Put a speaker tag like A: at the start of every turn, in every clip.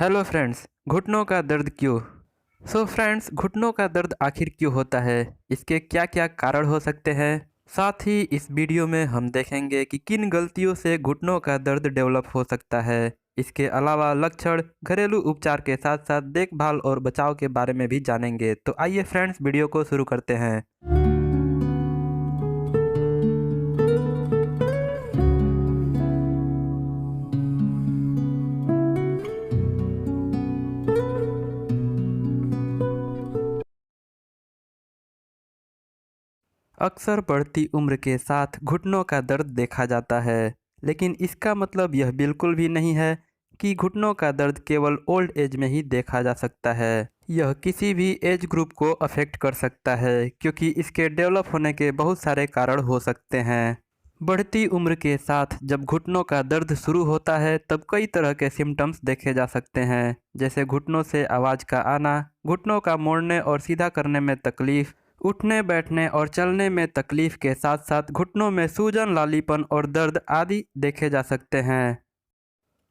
A: Hello friends, घुटनों का दर्द क्यों? फ्रेंड्स, घुटनों का दर्द आखिर क्यों होता है? इसके क्या क्या कारण हो सकते हैं? साथ ही इस वीडियो में हम देखेंगे कि किन गलतियों से घुटनों का दर्द डेवलप हो सकता है। इसके अलावा लक्षण, घरेलू उपचार के साथ साथ देखभाल और बचाव के बारे में भी जानेंगे। तो आइए फ्रेंड्स, वीडियो को शुरू करते हैं। अक्सर बढ़ती उम्र के साथ घुटनों का दर्द देखा जाता है, लेकिन इसका मतलब यह बिल्कुल भी नहीं है कि घुटनों का दर्द केवल ओल्ड एज में ही देखा जा सकता है। यह किसी भी एज ग्रुप को अफेक्ट कर सकता है, क्योंकि इसके डेवलप होने के बहुत सारे कारण हो सकते हैं। बढ़ती उम्र के साथ जब घुटनों का दर्द शुरू होता है, तब कई तरह के सिम्टम्स देखे जा सकते हैं, जैसे घुटनों से आवाज़ का आना, घुटनों का मोड़ने और सीधा करने में तकलीफ, उठने बैठने और चलने में तकलीफ के साथ साथ घुटनों में सूजन, लालीपन और दर्द आदि देखे जा सकते हैं।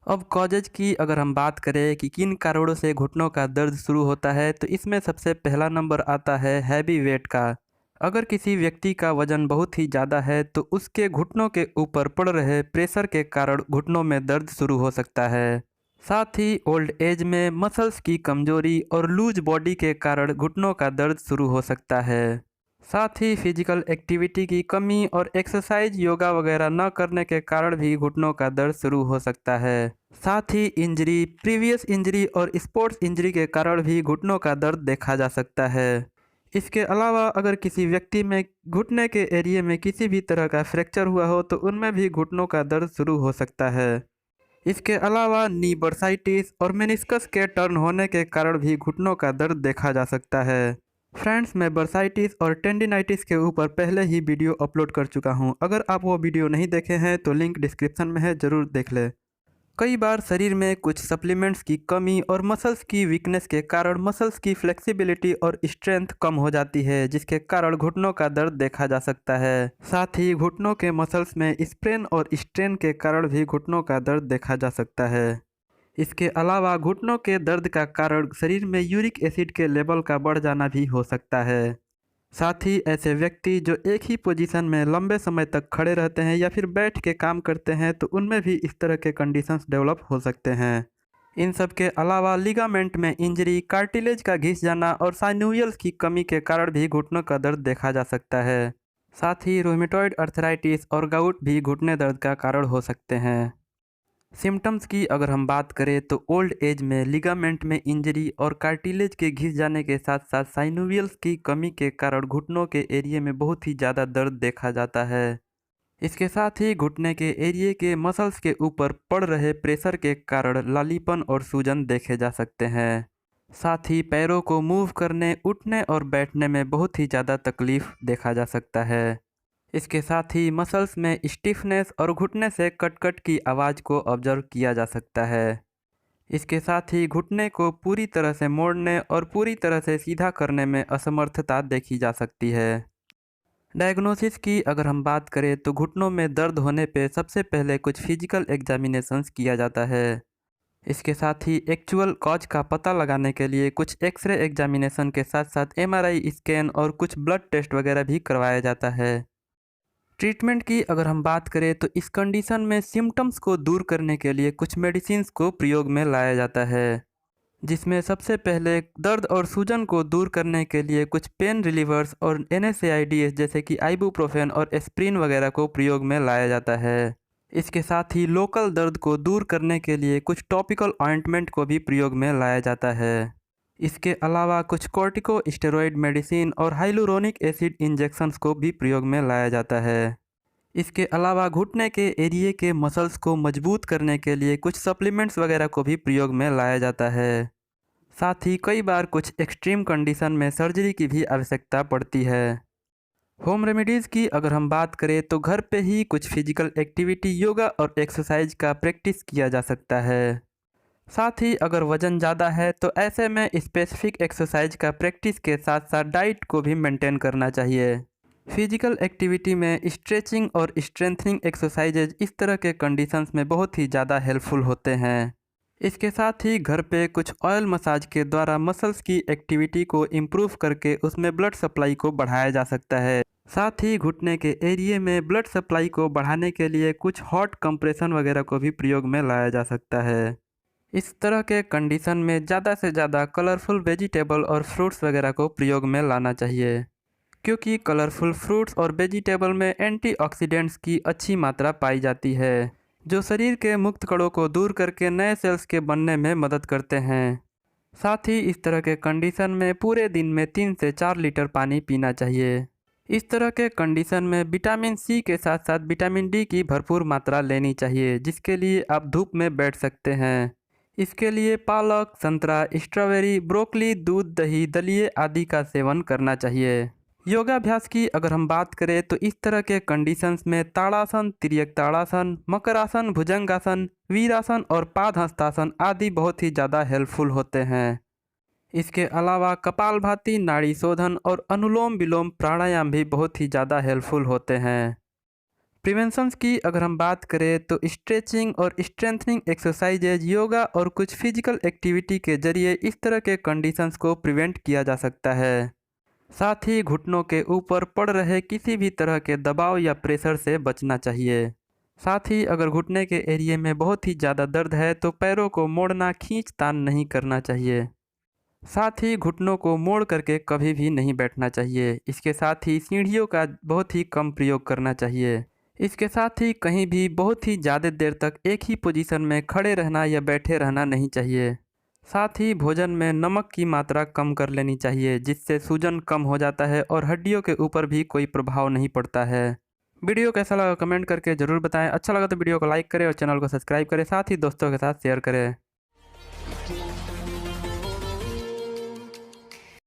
A: अब कॉजेज की अगर हम बात करें कि किन कारणों से घुटनों का दर्द शुरू होता है, तो इसमें सबसे पहला नंबर आता है हैवी वेट का। अगर किसी व्यक्ति का वजन बहुत ही ज़्यादा है तो उसके घुटनों के ऊपर पड़ रहे प्रेशर के कारण घुटनों में दर्द शुरू हो सकता है। साथ ही ओल्ड एज में मसल्स की कमजोरी और लूज बॉडी के कारण घुटनों का दर्द शुरू हो सकता है। साथ ही फिजिकल एक्टिविटी की कमी और एक्सरसाइज, योगा वगैरह न करने के कारण भी घुटनों का दर्द शुरू हो सकता है। साथ ही इंजरी, प्रीवियस इंजरी और स्पोर्ट्स इंजरी के कारण भी घुटनों का दर्द देखा जा सकता है। इसके अलावा अगर किसी व्यक्ति में घुटने के एरिया में किसी भी तरह का फ्रैक्चर हुआ हो तो उनमें भी घुटनों का दर्द शुरू हो सकता है। इसके अलावा नी बर्साइटिस और मेनिस्कस के टर्न होने के कारण भी घुटनों का दर्द देखा जा सकता है। फ्रेंड्स, मैं बर्साइटिस और टेंडिनाइटिस के ऊपर पहले ही वीडियो अपलोड कर चुका हूं। अगर आप वो वीडियो नहीं देखे हैं तो लिंक डिस्क्रिप्शन में है, ज़रूर देख लें। कई बार शरीर में कुछ सप्लीमेंट्स की कमी और मसल्स की वीकनेस के कारण मसल्स की फ्लेक्सिबिलिटी और स्ट्रेंथ कम हो जाती है, जिसके कारण घुटनों का दर्द देखा जा सकता है। साथ ही घुटनों के मसल्स में स्प्रेन और स्ट्रेन के कारण भी घुटनों का दर्द देखा जा सकता है। इसके अलावा घुटनों के दर्द का कारण शरीर में यूरिक एसिड के लेवल का बढ़ जाना भी हो सकता है। साथ ही ऐसे व्यक्ति जो एक ही पोजीशन में लंबे समय तक खड़े रहते हैं या फिर बैठ के काम करते हैं तो उनमें भी इस तरह के कंडीशंस डेवलप हो सकते हैं। इन सब के अलावा लिगामेंट में इंजरी, कार्टिलेज का घिस जाना और साइनोवियल्स की कमी के कारण भी घुटनों का दर्द देखा जा सकता है। साथ ही रोमेटॉइड अर्थराइटिस और गाउट भी घुटने दर्द का कारण हो सकते हैं। सिम्टम्स की अगर हम बात करें तो ओल्ड एज में लिगामेंट में इंजरी और कार्टिलेज के घिस जाने के साथ साथ साइनोवियल्स की कमी के कारण घुटनों के एरिया में बहुत ही ज़्यादा दर्द देखा जाता है। इसके साथ ही घुटने के एरिया के मसल्स के ऊपर पड़ रहे प्रेशर के कारण लालीपन और सूजन देखे जा सकते हैं। साथ ही पैरों को मूव करने, उठने और बैठने में बहुत ही ज़्यादा तकलीफ देखा जा सकता है। इसके साथ ही मसल्स में स्टिफनेस और घुटने से कट-कट की आवाज़ को ऑब्जर्व किया जा सकता है। इसके साथ ही घुटने को पूरी तरह से मोड़ने और पूरी तरह से सीधा करने में असमर्थता देखी जा सकती है। डायग्नोसिस की अगर हम बात करें तो घुटनों में दर्द होने पे सबसे पहले कुछ फिजिकल एग्जामिनेशंस किया जाता है। इसके साथ ही एक्चुअल कॉज का पता लगाने के लिए कुछ एक्सरे एग्जामिनेशन के साथ साथ एमआरआई स्कैन और कुछ ब्लड टेस्ट वगैरह भी करवाया जाता है। ट्रीटमेंट की अगर हम बात करें तो इस कंडीशन में सिम्टम्स को दूर करने के लिए कुछ मेडिसिन्स को प्रयोग में लाया जाता है, जिसमें सबसे पहले दर्द और सूजन को दूर करने के लिए कुछ पेन रिलीवर्स और NSAIDs जैसे कि आइबुप्रोफेन और एस्प्रिन वगैरह को प्रयोग में लाया जाता है। इसके साथ ही लोकल दर्द को दूर करने के लिए कुछ टॉपिकल ऑइंटमेंट को भी प्रयोग में लाया जाता है। इसके अलावा कुछ कॉर्टिकोस्टेरॉइड मेडिसिन और हाइलुरोनिक एसिड इंजेक्शंस को भी प्रयोग में लाया जाता है। इसके अलावा घुटने के एरिया के मसल्स को मजबूत करने के लिए कुछ सप्लीमेंट्स वगैरह को भी प्रयोग में लाया जाता है। साथ ही कई बार कुछ एक्सट्रीम कंडीशन में सर्जरी की भी आवश्यकता पड़ती है। होम रेमेडीज़ की अगर हम बात करें तो घर पे ही कुछ फिजिकल एक्टिविटी, योगा और एक्सरसाइज का प्रैक्टिस किया जा सकता है। साथ ही अगर वज़न ज़्यादा है तो ऐसे में स्पेसिफिक एक्सरसाइज का प्रैक्टिस के साथ साथ डाइट को भी मेंटेन करना चाहिए। फिजिकल एक्टिविटी में स्ट्रेचिंग और स्ट्रेंथनिंग एक्सरसाइजेज इस तरह के कंडीशंस में बहुत ही ज़्यादा हेल्पफुल होते हैं। इसके साथ ही घर पे कुछ ऑयल मसाज के द्वारा मसल्स की एक्टिविटी को इम्प्रूव करके उसमें ब्लड सप्लाई को बढ़ाया जा सकता है। साथ ही घुटने के एरिए में ब्लड सप्लाई को बढ़ाने के लिए कुछ हॉट कंप्रेशन वगैरह को भी प्रयोग में लाया जा सकता है। इस तरह के कंडीशन में ज़्यादा से ज़्यादा कलरफुल वेजिटेबल और फ्रूट्स वगैरह को प्रयोग में लाना चाहिए, क्योंकि कलरफुल फ्रूट्स और वेजिटेबल में एंटीऑक्सीडेंट्स की अच्छी मात्रा पाई जाती है, जो शरीर के मुक्त कणों को दूर करके नए सेल्स के बनने में मदद करते हैं। साथ ही इस तरह के कंडीशन में पूरे दिन में 3 से 4 लीटर पानी पीना चाहिए। इस तरह के कंडीशन में विटामिन सी के साथ साथ विटामिन डी की भरपूर मात्रा लेनी चाहिए, जिसके लिए आप धूप में बैठ सकते हैं। इसके लिए पालक, संतरा, स्ट्रॉबेरी, ब्रोकली, दूध, दही, दलिए आदि का सेवन करना चाहिए। योगाभ्यास की अगर हम बात करें तो इस तरह के कंडीशंस में ताड़ासन, तिर्यक ताड़ासन, मकरासन, भुजंगासन, वीरासन और पादहस्तासन आदि बहुत ही ज़्यादा हेल्पफुल होते हैं। इसके अलावा कपालभाति, नाड़ी शोधन और अनुलोम विलोम प्राणायाम भी बहुत ही ज़्यादा हेल्पफुल होते हैं। प्रिवेंशंस की अगर हम बात करें तो स्ट्रेचिंग और स्ट्रेंथनिंग एक्सरसाइजेज, योगा और कुछ फिजिकल एक्टिविटी के जरिए इस तरह के कंडीशंस को प्रिवेंट किया जा सकता है। साथ ही घुटनों के ऊपर पड़ रहे किसी भी तरह के दबाव या प्रेशर से बचना चाहिए। साथ ही अगर घुटने के एरिए में बहुत ही ज़्यादा दर्द है तो पैरों को मोड़ना, खींच तान नहीं करना चाहिए। साथ ही घुटनों को मोड़ करके कभी भी नहीं बैठना चाहिए। इसके साथ ही सीढ़ियों का बहुत ही कम प्रयोग करना चाहिए। इसके साथ ही कहीं भी बहुत ही ज़्यादा देर तक एक ही पोजीशन में खड़े रहना या बैठे रहना नहीं चाहिए। साथ ही भोजन में नमक की मात्रा कम कर लेनी चाहिए, जिससे सूजन कम हो जाता है और हड्डियों के ऊपर भी कोई प्रभाव नहीं पड़ता है। वीडियो कैसा लगा कमेंट करके ज़रूर बताएं। अच्छा लगा तो वीडियो को लाइक करें और चैनल को सब्सक्राइब करें, साथ ही दोस्तों के साथ शेयर करें।